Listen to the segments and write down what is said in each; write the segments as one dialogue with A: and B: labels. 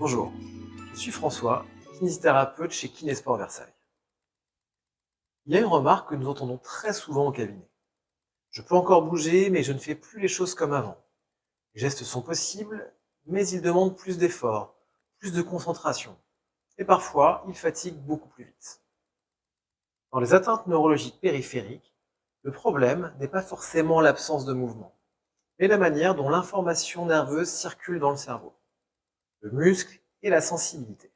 A: Bonjour, je suis François, kinésithérapeute chez Kinésport Versailles. Il y a une remarque que nous entendons très souvent au cabinet. Je peux encore bouger, mais je ne fais plus les choses comme avant. Les gestes sont possibles, mais ils demandent plus d'efforts, plus de concentration. Et parfois, ils fatiguent beaucoup plus vite. Dans les atteintes neurologiques périphériques, le problème n'est pas forcément l'absence de mouvement, mais la manière dont l'information nerveuse circule dans le cerveau, le muscle et la sensibilité.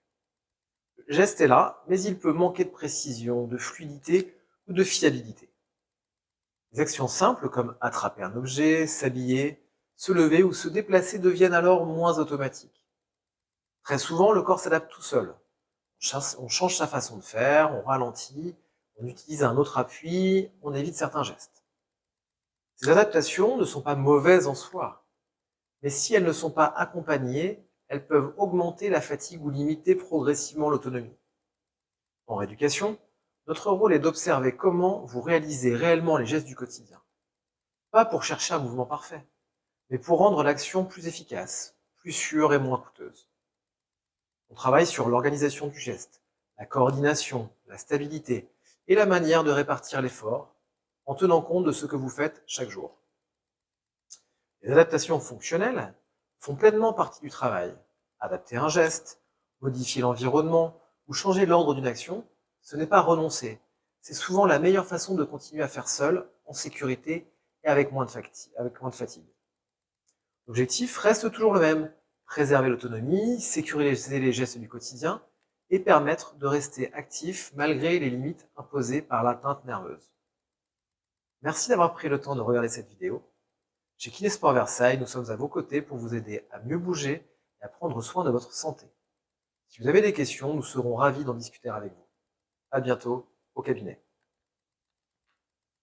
A: Le geste est là, mais il peut manquer de précision, de fluidité ou de fiabilité. Les actions simples comme attraper un objet, s'habiller, se lever ou se déplacer deviennent alors moins automatiques. Très souvent, le corps s'adapte tout seul. On change sa façon de faire, on ralentit, on utilise un autre appui, on évite certains gestes. Ces adaptations ne sont pas mauvaises en soi, mais si elles ne sont pas accompagnées, elles peuvent augmenter la fatigue ou limiter progressivement l'autonomie. En rééducation, notre rôle est d'observer comment vous réalisez réellement les gestes du quotidien. Pas pour chercher un mouvement parfait, mais pour rendre l'action plus efficace, plus sûre et moins coûteuse. On travaille sur l'organisation du geste, la coordination, la stabilité et la manière de répartir l'effort en tenant compte de ce que vous faites chaque jour. Les adaptations fonctionnelles font pleinement partie du travail. Adapter un geste, modifier l'environnement ou changer l'ordre d'une action, ce n'est pas renoncer. C'est souvent la meilleure façon de continuer à faire seul, en sécurité et avec moins de fatigue. L'objectif reste toujours le même, préserver l'autonomie, sécuriser les gestes du quotidien et permettre de rester actif malgré les limites imposées par l'atteinte nerveuse. Merci d'avoir pris le temps de regarder cette vidéo. Chez Kinésport Versailles, nous sommes à vos côtés pour vous aider à mieux bouger et à prendre soin de votre santé. Si vous avez des questions, nous serons ravis d'en discuter avec vous. À bientôt au cabinet.